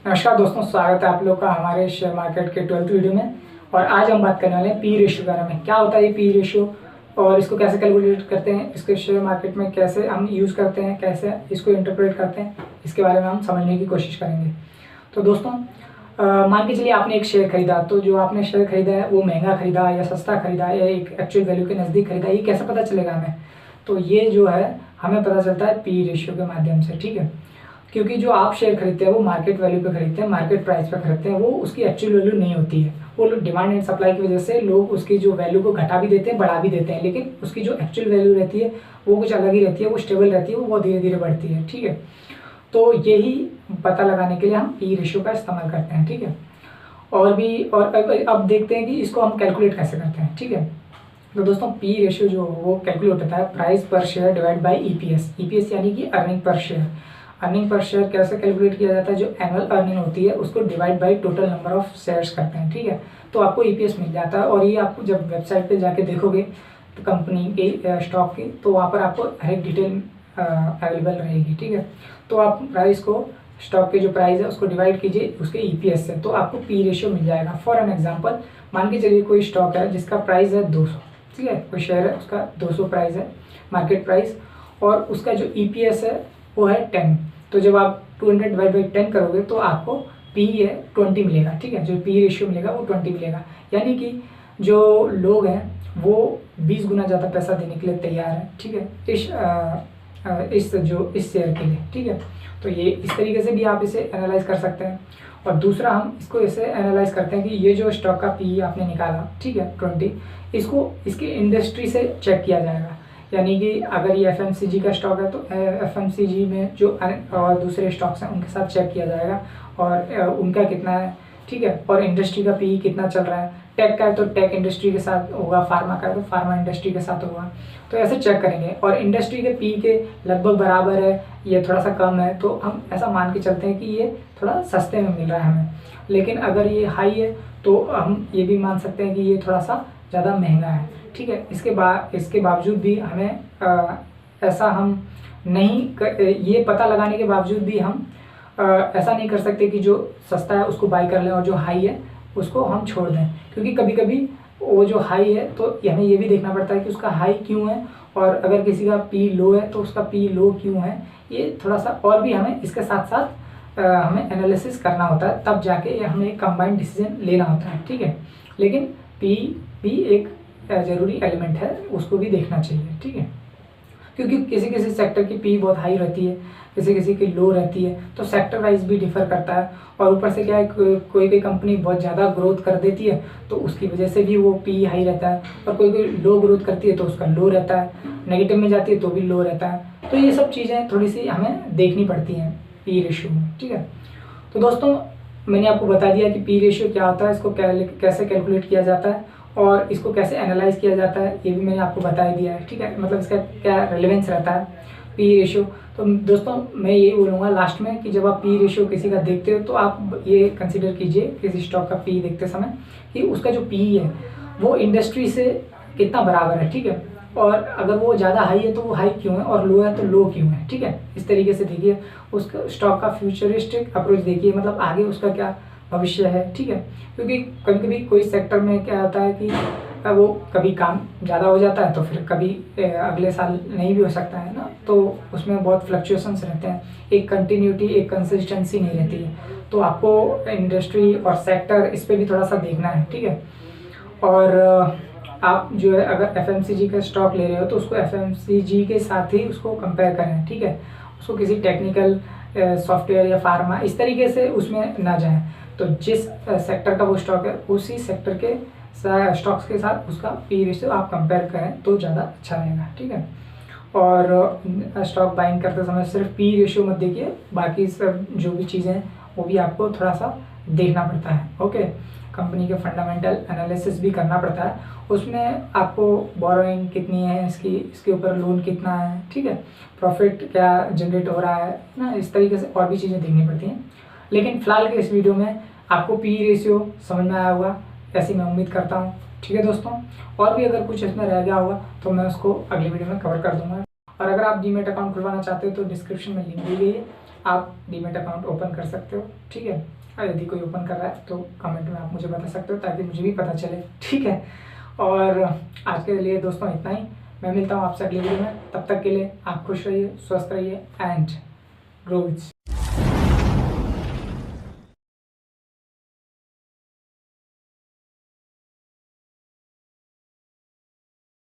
नमस्कार दोस्तों, स्वागत है आप लोग का हमारे शेयर मार्केट के 12th वीडियो में। और आज हम बात करने वाले हैं पी रेशियो के बारे में। क्या होता है ये पी रेशियो और इसको कैसे कैलकुलेट करते हैं, इसके शेयर मार्केट में कैसे हम यूज़ करते हैं, कैसे इसको इंटरप्रेट करते हैं, इसके बारे में हम समझने की कोशिश करेंगे। तो दोस्तों मान के चलिए आपने एक शेयर खरीदा, तो जो आपने शेयर खरीदा है वो महंगा खरीदा या सस्ता खरीदा या एक एक्चुअल वैल्यू के नज़दीक खरीदा, ये कैसे पता चलेगा हमें? तो ये जो है हमें पता चलता है पी रेशियो के माध्यम से, ठीक है। क्योंकि जो आप शेयर खरीदते हैं वो मार्केट वैल्यू पे खरीदते हैं, मार्केट प्राइस पे खरीदते हैं, वो उसकी एक्चुअल वैल्यू नहीं होती है। वो डिमांड एंड सप्लाई की वजह से लोग उसकी जो वैल्यू को घटा भी देते हैं, बढ़ा भी देते हैं, लेकिन उसकी जो एक्चुअल वैल्यू रहती है वो कुछ अलग ही रहती है, वो स्टेबल रहती है, वो बहुत धीरे धीरे बढ़ती है, ठीक है। तो यही पता लगाने के लिए हम पी रेशियो का इस्तेमाल करते हैं, ठीक है। और भी और अब देखते हैं कि इसको हम कैलकुलेट कैसे करते हैं, ठीक है। तो दोस्तों पी रेशियो जो वो कैलकुलेट होता है प्राइस पर share divide by EPS. EPS यानी कि earning per share. Earning per share कैसे कैलकुलेट किया जाता है? जो एनुअल अर्निंग होती है उसको divide by total number of shares करते हैं, ठीक है। तो आपको ईपीएस मिल जाता है। और ये आपको जब वेबसाइट पे जाके देखोगे तो कंपनी के स्टॉक की, तो वहाँ पर आपको हर एक डिटेल अवेलेबल रहेगी, ठीक है। तो आप प्राइस को, स्टॉक के जो प्राइस है उसको डिवाइड कीजिए उसके ईपीएस से, तो आपको पी रेशियो मिल जाएगा। फॉर एन एग्जांपल मान के चलिए कोई स्टॉक है जिसका प्राइस है 200, ठीक है। कोई शेयर है उसका 200 प्राइस है, मार्केट प्राइस, और उसका जो ईपीएस है वो है 10। तो जब आप 200 डिवाइड बाई 10 करोगे तो आपको पी है 20 मिलेगा, ठीक है। जो पी रेशियो मिलेगा वो 20 मिलेगा। यानी कि जो लोग हैं वो 20 गुना ज़्यादा पैसा देने के लिए तैयार है, ठीक है, इस शेयर के लिए, ठीक है। तो ये इस तरीके से भी आप इसे एनालाइज कर सकते हैं। और दूसरा हम इसको ऐसे एनालाइज करते हैं कि ये जो स्टॉक का पी आपने निकाला, ठीक है, 20, इसको इसकी इंडस्ट्री से चेक किया जाएगा। यानी कि अगर ये एफएमसीजी का स्टॉक है तो एफएमसीजी में जो और दूसरे स्टॉक्स हैं उनके साथ चेक किया जाएगा और उनका कितना है, ठीक है। और इंडस्ट्री का पी कितना चल रहा है। टेक का है तो टेक इंडस्ट्री के साथ होगा, फार्मा का है तो फार्मा इंडस्ट्री के साथ होगा। तो ऐसे चेक करेंगे और इंडस्ट्री के पी के लगभग बराबर है, ये थोड़ा सा कम है, तो हम ऐसा मान के चलते हैं कि ये थोड़ा सस्ते में मिल रहा है हमें। लेकिन अगर ये हाई है तो हम ये भी मान सकते हैं कि ये थोड़ा सा ज़्यादा महंगा है, ठीक है। इसके बावजूद भी हमें ऐसा हम ये पता लगाने के बावजूद भी हम ऐसा नहीं कर सकते कि जो सस्ता है उसको बाय कर लें और जो हाई है उसको हम छोड़ दें। क्योंकि कभी कभी वो जो हाई है तो हमें ये भी देखना पड़ता है कि उसका हाई क्यों है, और अगर किसी का पी लो है तो उसका पी लो क्यों है। ये थोड़ा सा और भी हमें इसके साथ साथ हमें एनालिसिस करना होता है, तब जाके हमें एक कंबाइंड डिसीजन लेना होता है, ठीक है। लेकिन पी भी एक ज़रूरी एलिमेंट है, उसको भी देखना चाहिए, ठीक है। क्योंकि किसी किसी सेक्टर की पी बहुत हाई रहती है, किसी किसी की लो रहती है, तो सेक्टर वाइज भी डिफर करता है। और ऊपर से क्या है, कोई कंपनी बहुत ज़्यादा ग्रोथ कर देती है तो उसकी वजह से भी वो पी हाई रहता है, और कोई लो ग्रोथ करती है तो उसका लो रहता है, नेगेटिव में जाती है तो भी लो रहता है। तो ये सब चीज़ें थोड़ी सी हमें देखनी पड़ती हैं पी रेशियो में, ठीक है। तो दोस्तों मैंने आपको बता दिया कि पी रेशियो क्या होता है, इसको कैसे कैलकुलेट किया जाता है और इसको कैसे एनालाइज किया जाता है, ये भी मैंने आपको बता ही दिया है, ठीक है। मतलब इसका क्या रेलेवेंस रहता है पी रेशियो। तो दोस्तों मैं यही बोलूँगा लास्ट में कि जब आप पी रेशियो किसी का देखते हो तो आप ये कंसिडर कीजिए किसी स्टॉक का पी देखते समय कि उसका जो पी है वो इंडस्ट्री से कितना बराबर है, ठीक है। और अगर वो ज़्यादा हाई है तो वो हाई क्यों है, और लो है तो लो क्यों है, ठीक है। इस तरीके से देखिए उसका स्टॉक का फ्यूचरिस्टिक अप्रोच देखिए, मतलब आगे उसका क्या भविष्य है, ठीक है। क्योंकि कभी कभी कोई सेक्टर में क्या होता है कि वो कभी काम ज़्यादा हो जाता है तो फिर कभी अगले साल नहीं भी हो सकता है ना, तो उसमें बहुत फ्लक्चुएशंस रहते हैं, एक कंटिन्यूटी, एक कंसिस्टेंसी नहीं रहती है। तो आपको इंडस्ट्री और सेक्टर इस पर भी थोड़ा सा देखना है, ठीक है। और आप जो है अगर एफएमसीजी का स्टॉक ले रहे हो तो उसको एफएमसीजी के साथ ही उसको कंपेयर करें, ठीक है। उसको किसी टेक्निकल सॉफ्टवेयर या फार्मा इस तरीके से उसमें ना जाएं। तो जिस सेक्टर का वो स्टॉक है उसी सेक्टर के स्टॉक्स के साथ उसका पी रेशियो आप कंपेयर करें तो ज़्यादा अच्छा रहेगा, ठीक है। और स्टॉक बाइंग करते समय सिर्फ पी रेशियो मत देखिए, बाकी सब जो भी चीज़ें हैं वो भी आपको थोड़ा सा देखना पड़ता है, ओके। कंपनी के फंडामेंटल एनालिसिस भी करना पड़ता है, उसमें आपको बोरोइंग कितनी है इसके ऊपर लोन कितना है, ठीक है, प्रॉफिट क्या जनरेट हो रहा है ना, इस तरीके से और भी चीज़ें देखनी पड़ती हैं। लेकिन फिलहाल के इस वीडियो में आपको पी रेशियो समझ में आया होगा, ऐसी मैं उम्मीद करता हूँ, ठीक है दोस्तों। और भी अगर कुछ इसमें रह गया होगा तो मैं उसको अगले वीडियो में कवर कर दूंगा। और अगर आप डीमैट अकाउंट खुलवाना चाहते हो तो डिस्क्रिप्शन में लिंक दी गई है, आप डीमेट अकाउंट ओपन कर सकते हो, ठीक है। और यदि कोई ओपन कर रहा है तो कमेंट में आप मुझे बता सकते हो ताकि मुझे भी पता चले, ठीक है। और आज के लिए दोस्तों इतना ही। मैं मिलता हूँ आपसे अगली वीडियो में, तब तक के लिए आप खुश रहिए, स्वस्थ रहिए एंड ग्रो विथ